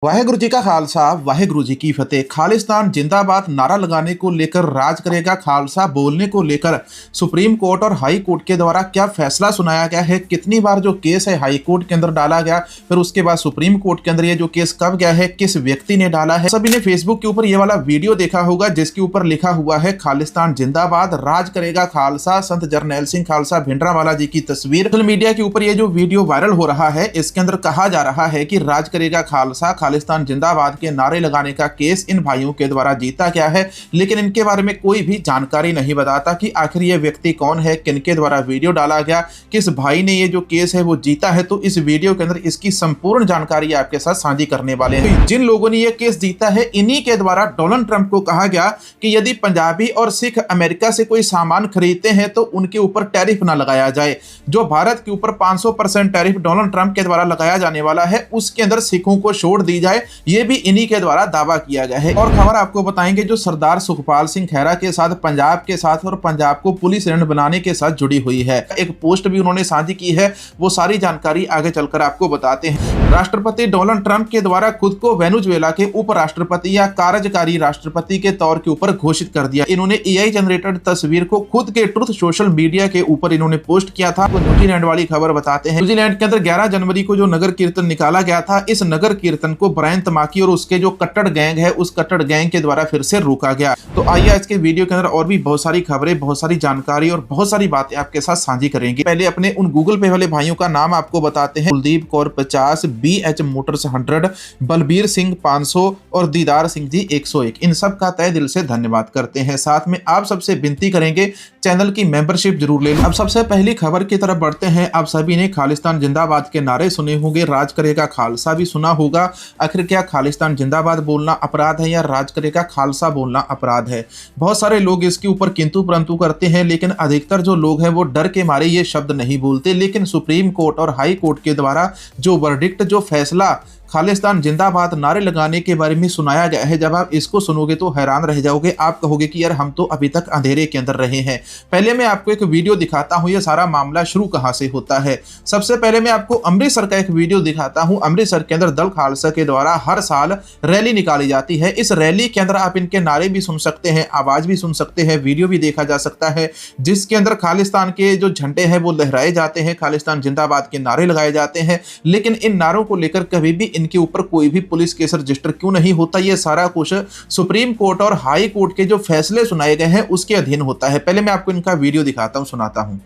वाहेगुरु जी का खालसा वाहेगुरु जी की फतेह। खालिस्तान जिंदाबाद नारा लगाने को लेकर राज करेगा खालसा बोलने को लेकर सुप्रीम कोर्ट और हाई कोर्ट के द्वारा क्या फैसला सुनाया गया है, कितनी बार जो केस है हाई कोर्ट के अंदर डाला गया, फिर उसके बाद सुप्रीम कोर्ट के अंदर ये जो केस कब गया है, किस व्यक्ति ने डाला है। सभी ने फेसबुक के ऊपर ये वाला वीडियो देखा होगा जिसके ऊपर लिखा हुआ है खालिस्तान जिंदाबाद राज करेगा खालसा, संत जरनैल सिंह खालसा भिंडरांवाला जी की तस्वीर। सोशल मीडिया के ऊपर ये जो वीडियो वायरल हो रहा है इसके अंदर कहा जा रहा है कि राज करेगा खालसा खालिस्तान जिंदाबाद के नारे लगाने का केस इन भाइयों के द्वारा जीता गया है, लेकिन इनके बारे में कोई भी जानकारी नहीं बताता कि आखिर ये व्यक्ति कौन है, किनके द्वारा वीडियो डाला गया, किस भाई ने ये जो केस है वो जीता है। तो इस वीडियो के अंदर इसकी संपूर्ण जानकारी आपके साथ साझी करने वाले हैं। जिन लोगों ने ये केस जीता है इन्हीं के द्वारा डोनाल्ड ट्रंप को कहा गया कि यदि पंजाबी और सिख अमेरिका से कोई सामान खरीदते हैं तो उनके ऊपर टैरिफ ना लगाया जाए। जो भारत के ऊपर 500% टैरिफ डोनाल्ड ट्रंप के द्वारा लगाया जाने वाला है उसके अंदर सिखों को छोड़ दी जाए, ये भी इन्हीं के द्वारा दावा किया गया है। और खबर आपको बताएंगे जो सरदार सुखपाल सिंह खैरा के साथ, पंजाब के साथ और पंजाब को पुलिस रण बनाने के साथ जुड़ी हुई है। एक पोस्ट भी उन्होंने साझी की है, वो सारी जानकारी आगे चलकर आपको बताते हैं। राष्ट्रपति डोनाल्ड ट्रंप के द्वारा खुद को वेनेजुएला के उपराष्ट्रपति या कार्यकारी राष्ट्रपति के तौर के ऊपर घोषित कर दिया। इन्होंने एआई जनरेटेड तस्वीर को खुद के ट्रुथ सोशल मीडिया के ऊपर इन्होंने पोस्ट किया था। तो न्यूजीलैंड वाली खबर बताते हैं। न्यूजीलैंड के अंदर 11 जनवरी को जो नगर कीर्तन निकाला गया था, इस नगर कीर्तन को ब्रायन तमाकी और उसके जो कट्टर गैंग है उस कट्टर गैंग के द्वारा फिर से रोका गया। तो आइए आज के वीडियो के अंदर और भी बहुत सारी खबरें, बहुत सारी जानकारी और बहुत सारी बातें आपके साथ साझी करेंगे। पहले अपने उन गूगल पे वाले भाइयों का नाम आपको बताते हैं। कुलदीप कौर 50, BH मोटर्स 100, बलबीर सिंह 500 और दीदार सिंह जी 101। इन सब का तहे दिल से धन्यवाद करते हैं। साथ में आप सबसे विनती करेंगे चैनल की मेंबरशिप जरूर ले लें। अब सबसे पहली खबर की तरफ बढ़ते हैं। आप सभी ने खालिस्तान जिंदाबाद के नारे सुने होंगे, राज करेगा खालसा भी सुना होगा। आखिर क्या खालिस्तान जिंदाबाद बोलना अपराध है या राज करेगा खालसा बोलना अपराध है? बहुत सारे लोग इसके ऊपर किंतु परंतु करते हैं, लेकिन अधिकतर जो लोग हैं वो डर के मारे ये शब्द नहीं बोलते। लेकिन सुप्रीम कोर्ट और हाई कोर्ट के द्वारा जो वर्डिक्ट, जो फैसला खालिस्तान जिंदाबाद नारे लगाने के बारे में सुनाया गया है, जब आप इसको सुनोगे तो हैरान रह जाओगे। आप कहोगे कि यार हम तो अभी तक अंधेरे के अंदर रहे हैं। पहले मैं आपको एक वीडियो दिखाता हूं, ये सारा मामला शुरू कहां से होता है। सबसे पहले मैं आपको अमृतसर का एक वीडियो दिखाता हूं। अमृतसर के अंदर दल खालसा के द्वारा हर साल रैली निकाली जाती है। इस रैली के अंदर आप इनके नारे भी सुन सकते हैं, आवाज भी सुन सकते हैं, वीडियो भी देखा जा सकता है, जिसके अंदर खालिस्तान के जो झंडे हैं वो लहराए जाते हैं, खालिस्तान जिंदाबाद के नारे लगाए जाते हैं। लेकिन इन नारों को लेकर कभी भी इनके ऊपर कोई भी पुलिस केस रजिस्टर क्यों नहीं होता? ये सारा कुछ सुप्रीम कोर्ट और हाई कोर्ट के जो फैसले सुनाए गए हैं उसके अधीन होता है। पहले मैं आपको इनका वीडियो दिखाता हूं, सुनाता हूं।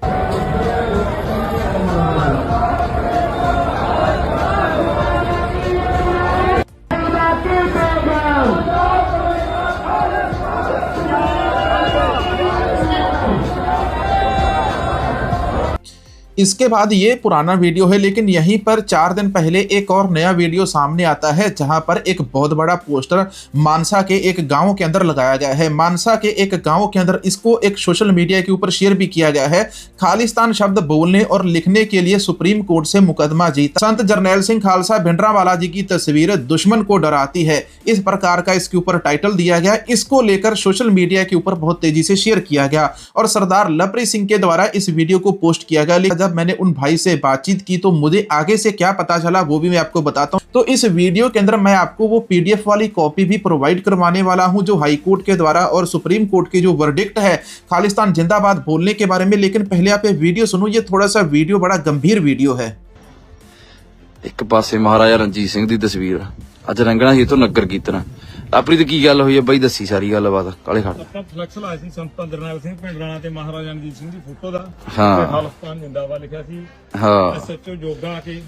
इसके बाद ये पुराना वीडियो है, लेकिन यहीं पर 4 दिन पहले एक और नया वीडियो सामने आता है जहां पर एक बहुत बड़ा पोस्टर मानसा के एक गांव के अंदर लगाया गया है। मानसा के एक गांव के अंदर इसको एक सोशल मीडिया के ऊपर शेयर भी किया गया है। खालिस्तान शब्द बोलने और लिखने के लिए सुप्रीम कोर्ट से मुकदमा जीता, संत जरनैल सिंह खालसा भिंडरांवाला जी की तस्वीर दुश्मन को डराती है, इस प्रकार का इसके ऊपर टाइटल दिया गया। इसको लेकर सोशल मीडिया के ऊपर बहुत तेजी से शेयर किया गया और सरदार लवप्रीत सिंह के द्वारा इस वीडियो को पोस्ट किया गया। जब मैंने उन भाई से बातचीत की तो मुझे आगे से क्या पता चला वो भी मैं आपको बताता हूं। तो इस वीडियो के अंदर मैं आपको वो PDF वाली कॉपी भी प्रोवाइड करवाने वाला हूं जो हाई कोर्ट के द्वारा और सुप्रीम कोर्ट की जो वर्डिक्ट है खालिस्तान जिंदाबाद बोलने के बारे में। लेकिन पहले आप ये वीडियो सुनो, ये थोड़ा सा वीडियो बड़ा गंभीर वीडियो है। एक पासे महाराजा रणजीत सिंह की तस्वीर अज रंगना ही तो नगर कीर्तन अपनी तो की गल हुई है बई, दसी सारी गलबात काले खड़ फ्लैक्स लाया सी संत जरनैल सिंह भिंडरांवाला ते महाराजा रणजीत सिंह ਦੀ ਫੋਟੋ ਦਾ। ਹਾਂ ਖਾਲਿਸਤਾਨ ਜਿੰਦਾਬਾਦ ਲਿਖਿਆ ਸੀ। ਹਾਂ SHO ਜੋਗਾ ਆ ਕੇ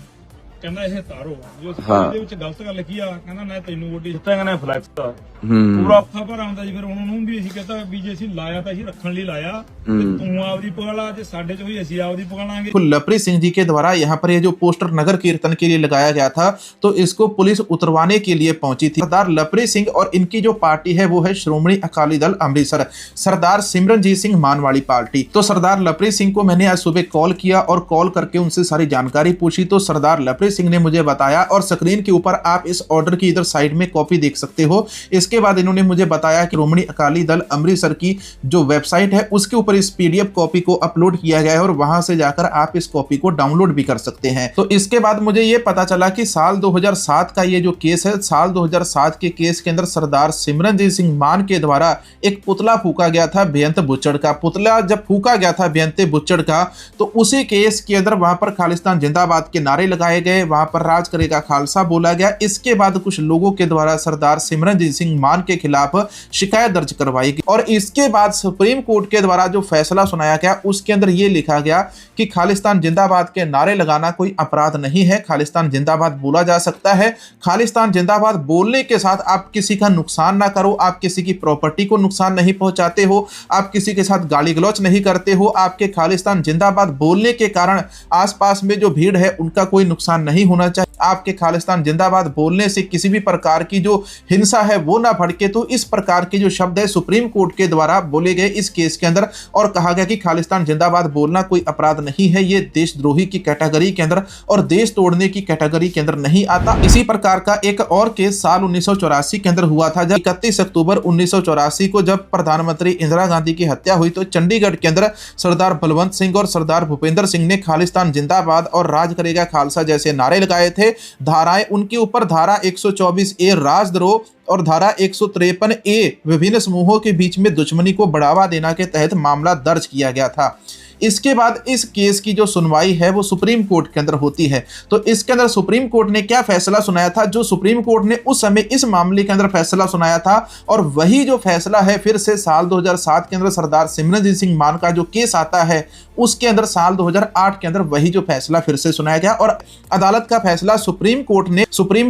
ਕਹਿੰਦਾ ਇਹ ਤਾਰੋ ਜੋ ਇਹਦੇ ਵਿੱਚ ਗਲਤ ਗੱਲ ਲਿਖੀ ਆ, ਕਹਿੰਦਾ ਮੈਂ ਤੈਨੂੰ ਵੋਟੀ ਦਿੱਤਾ, ਕਹਿੰਦਾ ਫਲੈਕਸ ਦਾ ਪੂਰਾ ਔਖਾ ਭਰਾ ਹੁੰਦਾ ਜੀ। ਫਿਰ ਉਹਨੂੰ ਵੀ ਅਸੀਂ ਕਹਿੰਦਾ ਵੀ ਜੇ ਅਸੀਂ ਲਾਇਆ ਤਾਂ ਅਸੀਂ ਰੱਖਣ ਲਈ ਲਾਇਆ, ਤੇ ਤੂੰ ਆਪਦੀ ਪਗਲਾ ਜੇ ਸਾਡੇ ਚ ਹੋਈ ਅਸੀਂ ਆਪਦੀ ਪਗਲਾਂਗੇ। लवप्रीत सिंह जी के द्वारा यहाँ पर ये जो पोस्टर नगर कीर्तन के लिए लगाया गया था तो इसको पुलिस उतरवाने के लिए पहुंची थी। सरदार लवप्रीत सिंह और इनकी जो पार्टी है वो है श्रोमणी अकाली दल अमृतसर, सरदार सिमरनजीत सिंह मान वाली पार्टी। तो सरदार लवप्रीत सिंह को मैंने आज सुबह कॉल किया और कॉल करके उनसे सारी जानकारी पूछी। तो सरदार लवप्रीत सिंह ने मुझे बताया, और स्क्रीन के ऊपर आप इस ऑर्डर की इधर साइड में कॉपी देख सकते हो। इसके बाद इन्होंने मुझे बताया कि श्रोमणी अकाली दल अमृतसर की जो वेबसाइट है उसके ऊपर इस PDF कॉपी को अपलोड किया गया है और वहां से जाकर आप इस कॉपी को डाउनलोड भी कर सकते हैं। तो इसके बाद मुझे ये पता चला कि साल 2007 का ये जो केस है, साल 2007 के केस के अंदर सरदार सिमरनजीत सिंह मान के द्वारा एक पुतला फूका गया था बेअंत बुच्चड़ का। पुतला जब फूका गया था बेअंत बुच्चड़ का, तो उसी केस के अंदर वहां पर खालिस्तान जिंदाबाद के नारे लगाए गए, वहां पर राज करेगा खालसा बोला गया। इसके बाद कुछ लोगों के द्वारा सरदार सिमरनजीत सिंह मान के खिलाफ शिकायत दर्ज करवाई गई और इसके बाद सुप्रीम कोर्ट के द्वारा जो फैसला सुनाया गया उसके अंदर यह लिखा गया कि खालिस्तान जिंदाबाद के नारे लगाना कोई अपराध नहीं है, खालिस्तान जिंदाबाद बोला जा सकता है। खालिस्तान जिंदाबाद बोलने के साथ आप किसी का नुकसान ना करो, आप किसी की प्रॉपर्टी को नुकसान नहीं पहुंचाते हो, आप किसी के साथ गाली गलौच नहीं करते हो, आपके खालिस्तान जिंदाबाद बोलने के कारण आसपास में जो भीड़ है उनका कोई नुकसान नहीं होना चाहिए, आपके खालिस्तान जिंदाबाद बोलने से किसी भी प्रकार की जो हिंसा है वो ना भड़के। तो इस प्रकार के जो शब्द है सुप्रीम कोर्ट के द्वारा बोले गए इस केस के अंदर और कहा गया कि खालिस्तान जिंदाबाद बोलना कोई अपराध नहीं है, ये देशद्रोही की कैटेगरी के अंदर और देश तोड़ने की कैटेगरी के अंदर नहीं आता। इसी प्रकार का एक और केस साल 1984 के अंदर हुआ था, जब 31 अक्टूबर 1984 को जब प्रधानमंत्री इंदिरा गांधी की हत्या हुई तो चंडीगढ़ के अंदर सरदार बलवंत सिंह और सरदार भूपेंद्र सिंह ने खालिस्तान जिंदाबाद और राज करेगा खालसा जैसे नारे लगाए थे। धाराएं उनके ऊपर धारा 124A राजद्रोह और धारा 153A विभिन्न समूहों के बीच में दुश्मनी को बढ़ावा देने के तहत मामला दर्ज किया गया था। इसके बाद इस केस की जो सुनवाई है वो सुप्रीम कोर्ट के अंदर होती है। तो इसके अंदर सुप्रीम कोर्ट ने क्या फैसला सुनाया था, जो सुप्रीम कोर्ट ने उस समय इस मामले के अंदर फैसला सुनाया था और वही जो फैसला है फिर से साल 2007 के अंदर सरदार सिमरनजीत सिंह मान का जो केस आता है उसके अंदर साल 2008 के अंदर वही जो फैसला फिर से सुनाया गया और अदालत का फैसला सुप्रीम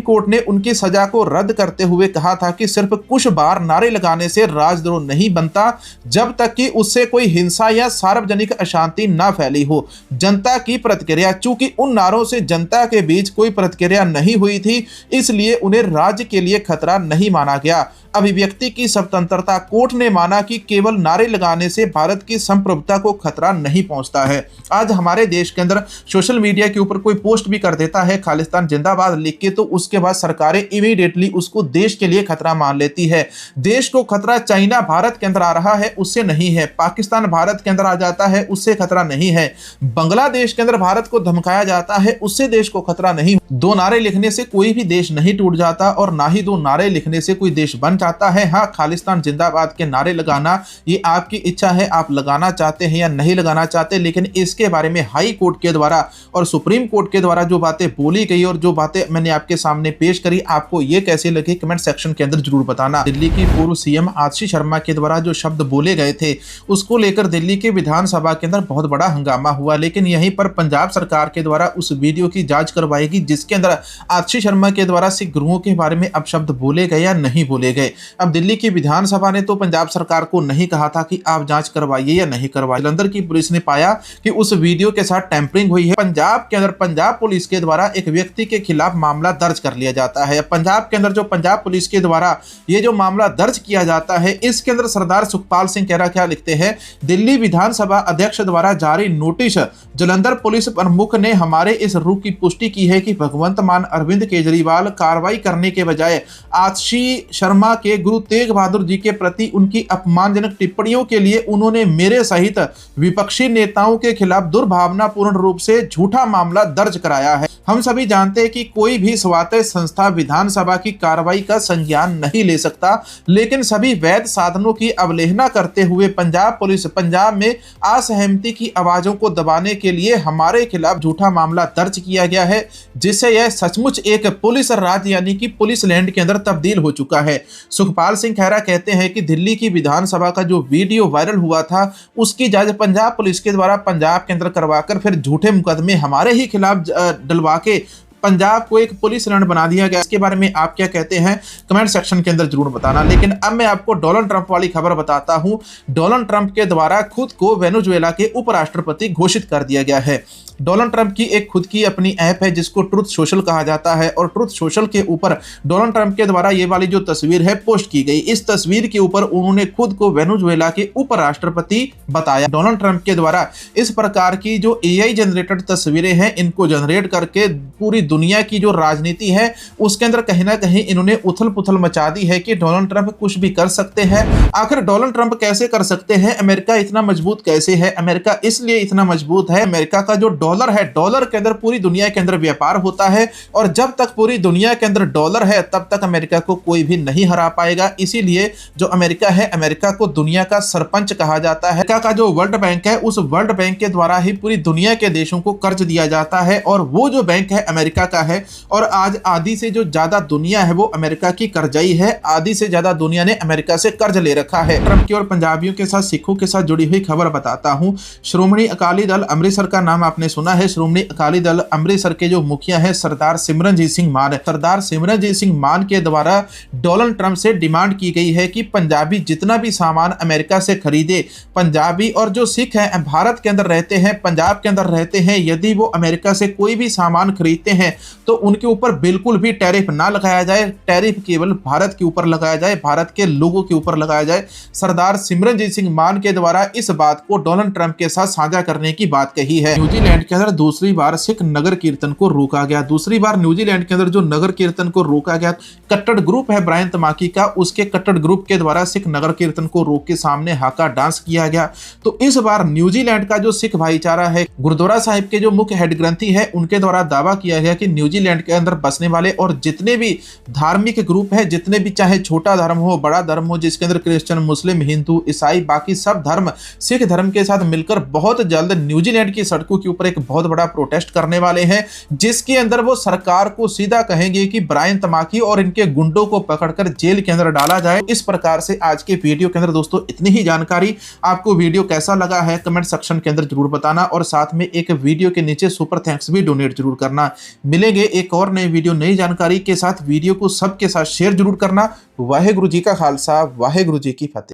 कोर्ट ने उनकी सजा को रद्द करते हुए कहा था कि सिर्फ कुछ बार नारे लगाने से राजद्रोह नहीं बनता जब तक कि उससे कोई हिंसा या सार्वजनिक अशांति ना फैली हो। जनता की प्रतिक्रिया, चूंकि उन नारों से जनता के बीच कोई प्रतिक्रिया नहीं हुई थी इसलिए उन्हें राज्य के लिए खतरा नहीं माना गया। अभिव्यक्ति की स्वतंत्रता, कोर्ट ने माना कि केवल नारे लगाने से भारत की संप्रभुता को खतरा नहीं पहुंचता है। आज हमारे देश के अंदर सोशल मीडिया के ऊपर कोई पोस्ट भी कर देता है खालिस्तान जिंदाबाद लिख के, तो उसके बाद सरकारें इमीडिएटली उसको देश के लिए खतरा मान लेती है। देश को खतरा चाइना भारत के अंदर आ रहा है उससे नहीं है, पाकिस्तान भारत के अंदर आ जाता है उससे खतरा नहीं है, बांग्लादेश के अंदर भारत को धमकाया जाता है उससे देश को खतरा नहीं। दो नारे लिखने से कोई भी देश नहीं टूट जाता और ना ही दो नारे लिखने से कोई देश बन जाता है। हाँ, खालिस्तान जिंदाबाद के नारे लगाना ये आपकी इच्छा है, आप लगाना चाहते हैं या नहीं लगाना चाहते, लेकिन इसके बारे में हाई कोर्ट के द्वारा और सुप्रीम कोर्ट के द्वारा जो बातें बोली गई और जो बातें मैंने आपके सामने पेश करी, आपको ये कैसे लगी कमेंट सेक्शन के अंदर जरूर बताना। दिल्ली की पूर्व सीएम आतिशी शर्मा के द्वारा जो शब्द बोले गए थे उसको लेकर दिल्ली के विधानसभा के अंदर बहुत बड़ा हंगामा हुआ, लेकिन यहीं पर पंजाब सरकार के द्वारा उस वीडियो की जांच करवाएगी जिसके अंदर आतिशी शर्मा के द्वारा सिख गुरुओं के बारे में अब शब्द बोले गए या नहीं बोले गए। अब दिल्ली की विधानसभा ने तो पंजाब सरकार को नहीं कहा था कि आप जांच करवाइए या नहीं करवाइए। जलंधर की पुलिस ने पाया कि उस वीडियो के साथ टैंपरिंग हुई है। पंजाब के अंदर पंजाब पुलिस के द्वारा एक व्यक्ति के खिलाफ मामला दर्ज कर लिया जाता है। पंजाब के अंदर जो पंजाब पुलिस के द्वारा ये जो मामला दर्ज किया जाता है इसके अंदर सरदार सुखपाल सिंह कहरा क्या लिखते हैं, दिल्ली विधानसभा अध्यक्ष द्वारा जारी नोटिस, जलंधर पुलिस प्रमुख ने हमारे इस रुख की पुष्टि की है कि भगवंत मान अरविंद केजरीवाल कार्रवाई करने के बजाय आतिशी शर्मा के गुरु तेग बहादुर जी के प्रति उनकी अपमानजनक टिप्पणियों के लिए उन्होंने मेरे सहित विपक्षी नेताओं के खिलाफ दुर्भावनापूर्ण रूप से झूठा मामला दर्ज कराया है। हम सभी जानते हैं कि कोई भी स्वायत्त संस्था विधानसभा की कार्रवाई का संज्ञान नहीं ले सकता, लेकिन सभी वैध साधनों की अवहेलना करते हुए पंजाब पुलिस पंजाब में असहमति की आवाजों को दबाने के लिए हमारे खिलाफ झूठा मामला दर्ज किया गया है, जिससे यह सचमुच एक पुलिस राज्य यानी कि पुलिस लैंड के अंदर तब्दील हो चुका है। सुखपाल सिंह खैरा कहते हैं कि दिल्ली की विधानसभा का जो वीडियो वायरल हुआ था उसकी जांच पंजाब पुलिस के द्वारा पंजाब के अंदर करवाकर फिर झूठे मुकदमे हमारे ही खिलाफ डलवा के पंजाब को एक पुलिस लैंड बना दिया गया। इसके बारे में आप क्या कहते हैं कमेंट सेक्शन के अंदर जरूर बताना। लेकिन अब मैं आपको डोनाल्ड ट्रंप वाली खबर बताता हूं। डोनाल्ड ट्रंप के द्वारा खुद को वेनेजुएला के उपराष्ट्रपति घोषित कर दिया गया है। डोनाल्ड ट्रंप की एक खुद की अपनी ऐप है जिसको ट्रुथ सोशल कहा जाता है, और ट्रुथ सोशल के ऊपर डोनाल्ड ट्रंप के द्वारा ये वाली जो तस्वीर है पोस्ट की गई। इस तस्वीर के ऊपर उन्होंने खुद को वेनेजुएला के उपराष्ट्रपति बताया। डोनाल्ड ट्रंप के द्वारा इस प्रकार की जो एआई जनरेटेड तस्वीरें हैं इनको जनरेट करके पूरी दुनिया की जो राजनीति है उसके अंदर कहीं ना कहीं इन्होंने उथल पुथल मचा दी है कि डोनाल्ड ट्रंप कुछ भी कर सकते हैं। आखिर डोनाल्ड ट्रंप कैसे कर सकते हैं? अमेरिका इतना मजबूत कैसे है? अमेरिका इसलिए इतना मजबूत है, अमेरिका का जो डॉलर है, डॉलर के अंदर पूरी दुनिया के अंदर व्यापार होता है, और जब तक पूरी दुनिया के अंदर डॉलर है तब तक अमेरिका को कोई भी नहीं हरा पाएगा। इसीलिए जो अमेरिका है, अमेरिका को दुनिया का सरपंच कहा जाता है। अमेरिका का जो वर्ल्ड बैंक है उस वर्ल्ड बैंक के द्वारा ही पूरी दुनिया के देशों को कर्ज दिया जाता है, और वो जो बैंक है अमेरिका का है। और आज आधी से जो ज्यादा दुनिया है वो अमेरिका की कर्जाई है, आधी से ज्यादा दुनिया ने अमेरिका से कर्ज ले रखा है। ट्रंप की और पंजाबियों के साथ सिखों के साथ जुड़ी हुई खबर बताता हूं। श्रोमणी अकाली दल अमृतसर का नाम आपने सुना है। श्रोमणी अकाली दल अमृतसर के जो मुखिया है सरदार सिमरनजीत सिंह मान, सरदार सिमरनजीत सिंह मान के द्वारा डोनाल्ड ट्रंप से डिमांड की गई है कि पंजाबी जितना भी सामान अमेरिका से खरीदे, पंजाबी और जो सिख हैं भारत के अंदर रहते हैं, पंजाब के अंदर रहते हैं, यदि वो अमेरिका से कोई भी सामान खरीदते हैं तो उनके ऊपर बिल्कुल भी टैरिफ ना लगाया जाए। टैरिफ केवल भारत के ऊपर लगाया जाए, भारत के लोगों के ऊपर लगाया जाए। सरदार सिमरनजीत सिंह मान के द्वारा इस बात को डोनाल्ड ट्रंप के साथ साझा करने की बात कही है। न्यूजीलैंड के अंदर दूसरी बार सिख नगर कीर्तन को रोका गया। दूसरी बार न्यूजीलैंड के अंदर जो नगर कीर्तन को रोका गया, कट्टर ग्रुप है ब्रायन तमाकी का, उसके कट्टर ग्रुप के द्वारा सिख नगर कीर्तन को रोक के सामने हाका डांस किया गया। तो इस बार न्यूजीलैंड का जो सिख भाईचारा है, गुरुद्वारा साहिब के जो मुख्य हेड ग्रंथी है, उनके द्वारा दावा किया गया कि न्यूजीलैंड के अंदर बसने वाले और जितने भी धार्मिक ग्रुप है, जितने भी चाहे छोटा धर्म हो बड़ा धर्म हो, जिसके अंदर क्रिश्चियन, मुस्लिम, हिंदू, ईसाई, बाकी सब धर्म सिख धर्म के साथ मिलकर बहुत जल्द न्यूजीलैंड की सड़कों के ऊपर एक बहुत बड़ा प्रोटेस्ट करने वाले हैं, जिसके अंदर वो सरकार को सीधा कहेंगे कि ब्रायन तमाकी और इनके गुंडों को पकड़कर जेल के अंदर डाला जाए। इस प्रकार से आज के वीडियो के अंदर दोस्तों इतनी ही जानकारी। आपको वीडियो कैसा लगा है कमेंट सेक्शन के अंदर जरूर बताना, और साथ में एक वीडियो के नीचे सुपर थैंक्स भी डोनेट जरूर करना। मिलेंगे एक और नई वीडियो नई जानकारी के साथ। वीडियो को सबके साथ शेयर जरूर करना। वाहेगुरु जी का खालसा, वाहेगुरु जी की फतेह।